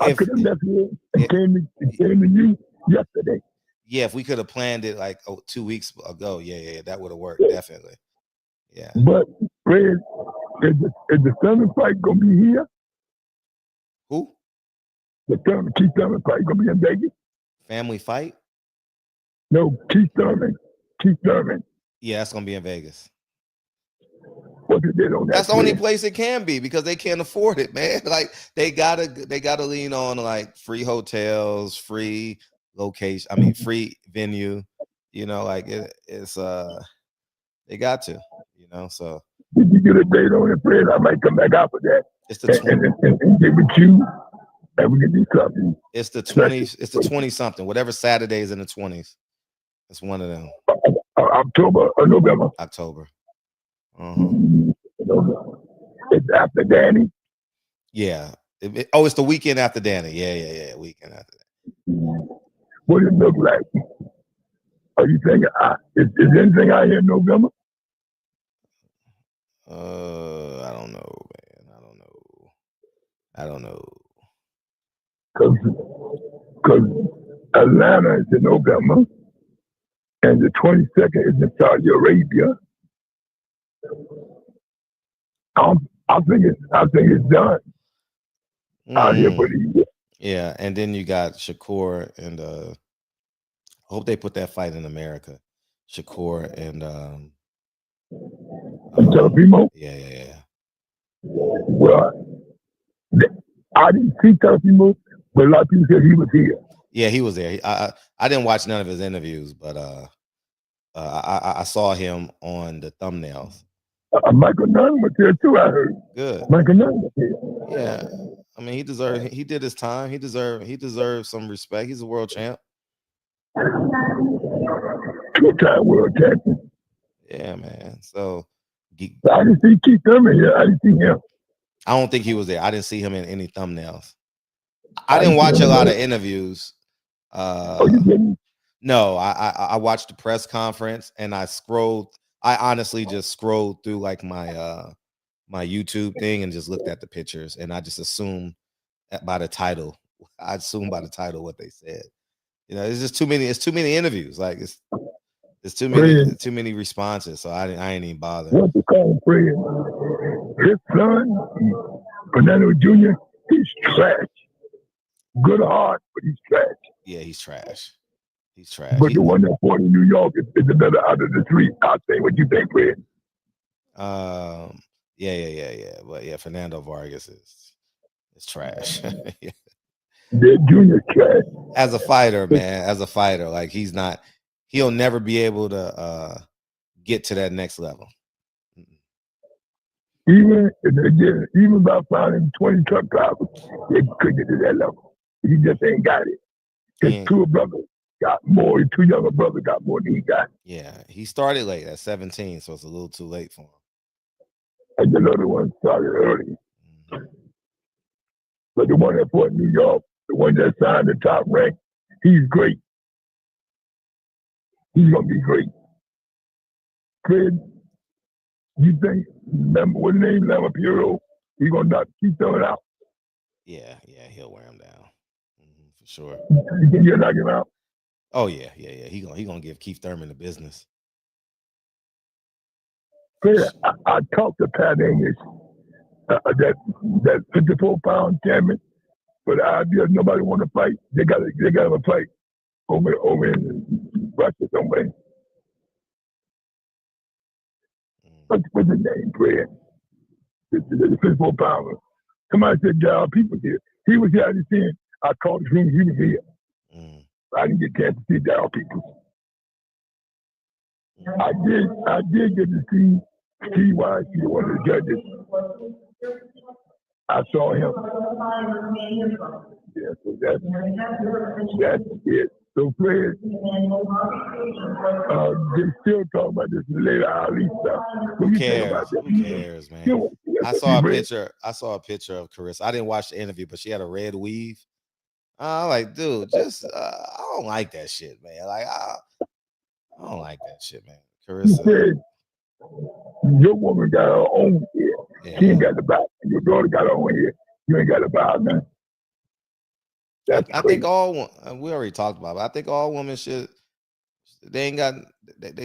I could have left here and came to you yesterday. Yeah, if we could have planned it like 2 weeks ago, yeah, that would have worked, definitely. Yeah. But Fred, is the Thurman fight gonna be here? Who? The Keith Thurman fight gonna be in Vegas? Family fight? No, Keith Thurman. Yeah, that's gonna be in Vegas. What did they on that? That's the only place it can be because they can't afford it, man. Like they gotta lean on like free hotels, free location. I mean, free venue. Like it's they got to. So. Did you get a date on it, Fred? I might come back out for that. It's the 20. And get with you, and we can do something. It's the 20s. It's the 20 something. Whatever Saturdays in the 20s. It's one of them. October or November. October. It's after Danny. Yeah. It's the weekend after Danny. Yeah. Weekend after that. What does it look like? Are you thinking? Is anything out here in November? I don't know, man. I don't know. Because Atlanta is in November, and the 22nd is in Saudi Arabia. I think it's done out here for the year. Yeah, and then you got Shakur and I hope they put that fight in America. Shakur and Telepimo? Yeah. Well, I didn't see Telepimo, but a lot of people said he was here. Yeah, he was there. I didn't watch none of his interviews, but I saw him on the thumbnails. Michael Nunn was there too, I heard. Good. Michael Nunn was here. Yeah. I mean, he did his time. He deserved some respect. He's a world champ. 2-time world champion. Yeah, man. So I didn't see Keith Thurman here. I didn't see him. I don't think he was there. I didn't see him in any thumbnails. I didn't watch a lot of interviews. You didn't? No, I watched the press conference and I honestly just scrolled through like my my YouTube thing and just looked at the pictures and I just assumed by the title. I assumed by the title what they said. It's just too many. It's too many interviews. Like it's too many responses. So I ain't even bother. What they call him, Fred? His son, Fernando Jr., he's trash. Good heart, but he's trash. Yeah, he's trash. He's trash. But the one that fought in New York is another out of the three. I'll say what you think, Fred. Yeah. But yeah, Fernando Vargas is trash. Yeah. They're junior trash. As a fighter, man, like he'll never be able to get to that next level. Even by finding 20 truck drivers, they couldn't get to that level. He just ain't got it. His two brothers got more. His two younger brothers got more than he got. Yeah, he started late at 17, so it's a little too late for him. And the other one started early. But the one that fought in New York, the one that signed the top rank, he's great. He's gonna be great. Fred, you think? Remember what name? Lamapuro. He's gonna keep throwing out. Yeah, he'll wear him down for sure. You think he'll knock him out? Oh yeah. He gonna give Keith Thurman the business. Fred, I talked to Pat English, that 54-pound champion, but the idea nobody want to fight. They got to fight over in Russia somewhere. What's his name, Fred? The 54-pounder. Somebody said, "Yeah, people here." He was here. I just saying, I called his room. He was here. I didn't get a chance to see Dow people. I did get to see Steve Wise, one of the judges. I saw him. Yeah, so that's it. So Fred, they still talk about this later atleast stuff. Who cares, man? I saw a picture of Carissa. I didn't watch the interview, but she had a red weave. I'm like, dude, just I don't like that shit, man. Like I don't like that shit, man. Carissa. Your woman got her own hair. Yeah. She ain't got the bow. Your daughter got her own hair. You ain't got the bow, man. I think we already talked about it. I think all women should. They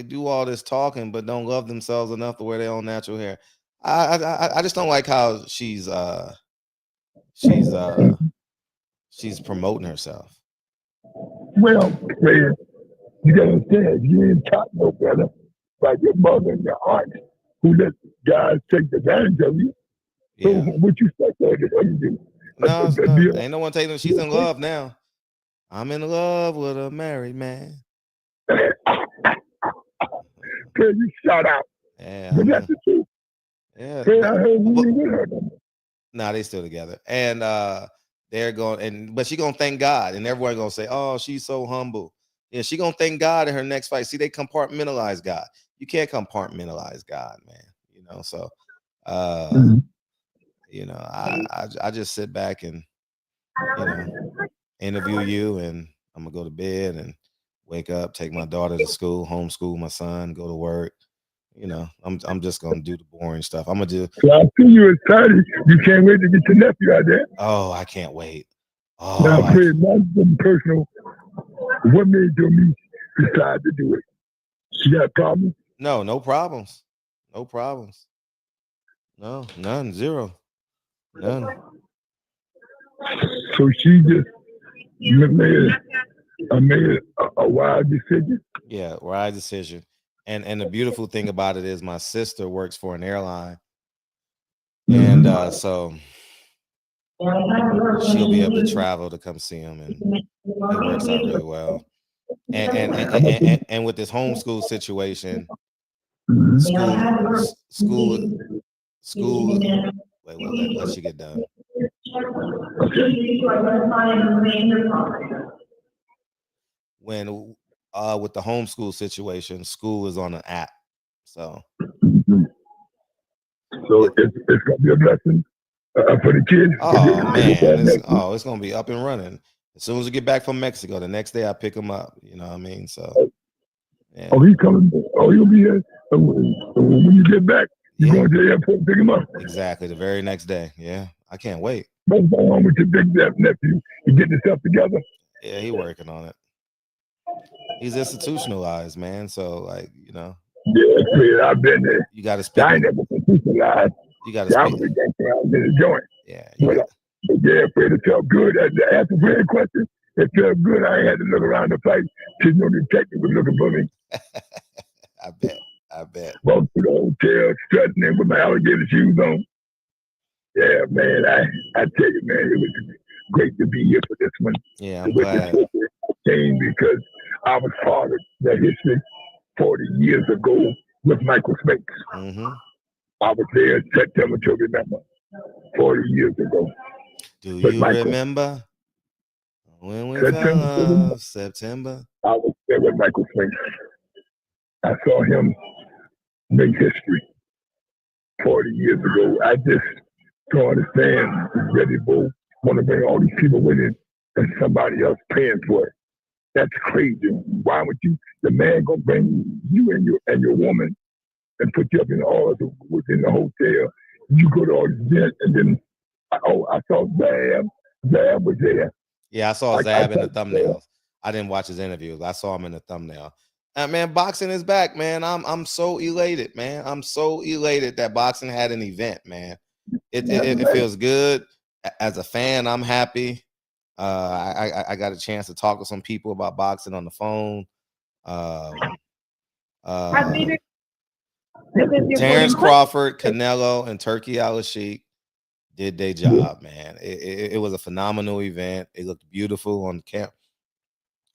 do all this talking, but don't love themselves enough to wear their own natural hair. I just don't like how she's promoting herself. Well, man, you gotta understand, you ain't taught no better by your mother and your aunt who let guys take advantage of you. Yeah. So what you expect her to do? No, ain't no one taking her. She's in love now. I'm in love with a married man. Can you shout out? Yeah, but that's the truth. Yeah. I heard with her. Nah, they still together. And they're going, but she gonna thank God, and everyone gonna say, "Oh, she's so humble." Yeah, she gonna thank God in her next fight. See, they compartmentalize God. You can't compartmentalize God, man. You know, so you know, I just sit back and interview you, and I'm gonna go to bed and wake up, take my daughter to school, homeschool my son, go to work. You know, I'm just gonna do the boring stuff. I'm gonna do. So I see you excited. You can't wait to get your nephew out there. Oh, I can't wait. Oh, now, Fred, nothing personal. What made your niece decide to do it? She got problems? No problems. No problems. No, none, zero. None. So she just made a wild decision? Yeah, wild decision. And the beautiful thing about it is my sister works for an airline. And so she'll be able to travel to come see him, and it works out really well. And with this homeschool situation, school. Wait, let she get done. When with the homeschool situation, school is on an app, so it's gonna be a blessing for the kids. Oh man, it's gonna be up and running as soon as we get back from Mexico. The next day, I pick him up. You know what I mean? So, yeah. Oh, he's coming. Oh, he'll be here when you get back. You're going to the airport to pick him up. Exactly, the very next day. Yeah, I can't wait. What's going on with your big nephew? You getting yourself together? Yeah, he's working on it. He's institutionalized, man. So, like, you know. Yeah, I've been there. You got to speak. I ain't never institutionalized. You got to speak. I was in the joint. Yeah. Yeah, Fred, it felt good. After Fred's question, it felt good. I ain't had to look around the place. There's no detective was looking for me. I bet. I bet. Walked to the hotel, strutting in with my alligator shoes on. Yeah, man, I tell you, man, it was great to be here for this one. Yeah, I'm With this glad. whole thing because I was part of that history 40 years ago with Michael Spinks. Mm-hmm. I was there in September to remember 40 years ago. Do With you Michael. remember when we September, fell off? September. I was there with Michael Spinks. I saw him make history 40 years ago. I just don't understand. Ready Bull want to bring all these people with him and somebody else paying for it. That's crazy. Why would you? The man gonna bring you and your woman and put you up in all within the hotel. You go to all these events and then I saw Zab. Zab was there. Yeah, I saw Zab in the thumbnails. I didn't watch his interviews. I saw him in the thumbnail. Man, boxing is back, man. I'm so elated, man. I'm so elated that boxing had an event, man. It feels good. As a fan, I'm happy. I got a chance to talk to some people about boxing on the phone. Terrence Crawford, Canelo, and Turkey Al-Sheikh did their job, man. It was a phenomenal event. It looked beautiful on camp,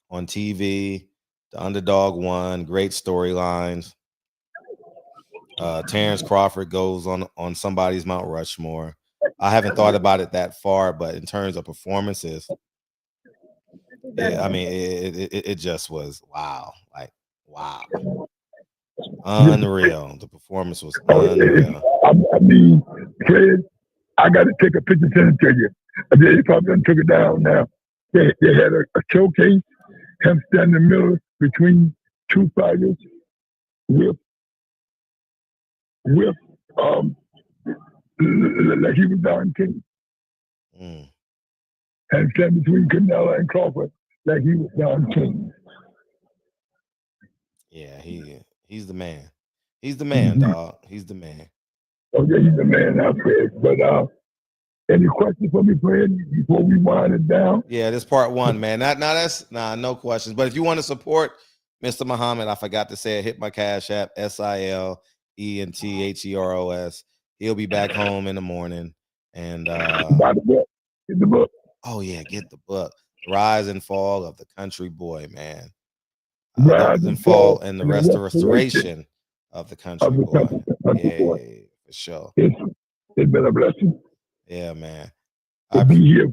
on TV. The underdog won. Great storylines. Terrence Crawford goes on somebody's Mount Rushmore. I haven't thought about it that far, but in terms of performances, I mean, it just was wow, like wow, unreal. The performance was unreal. I mean, Fred, I got to take a picture and send it to you. They probably done took it down now. They had a showcase, him standing in the middle between two fighters with like he was Don King. And standing between Canelo and Crawford like he was Don King. Yeah, he's the man. He's the man, dog. He's the man. Oh yeah, he's the man now, Fred. But any questions for me, Fred, before we wind it down? Yeah, this part one, man. No questions. But if you want to support Mr. Muhammad, I forgot to say it, hit my Cash App, SILENTHEROS. He'll be back home in the morning. And buy the book. Get the book. Oh yeah, get the book. Rise and Fall of the Country Boy, man. Rise and Fall and the Restoration of the Country Boy. Yeah, for sure. It's been a blessing. Yeah, man. To be here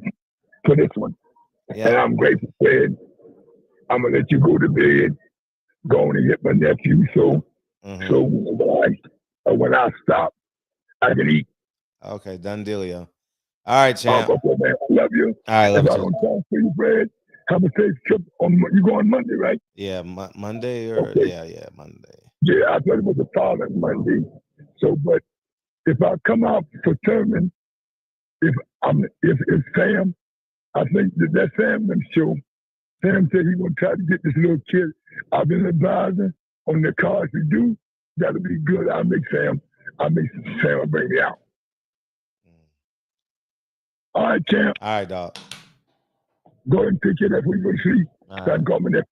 for this one. Yeah. And I'm grateful, Fred. I'm gonna let you go to bed. Go and hit my nephew so when I stop, I can eat. Okay, done dealio. All right, champ. Okay, man. I love you. All right, love you. I don't talk to you, Fred. Have a safe trip. You go on Monday, right? Yeah, Monday or yeah, Monday. Yeah, I thought it was a following Monday. So, but if I come out for Thurman, if Sam, I think that Sam them show. Sam said he gonna try to get this little kid. I've been advising on the cars to do. That'll be good. I'll make Sam bring me out. All right, champ. All right, dog. Go ahead and take care of that before you go to sleep. So I can call me next.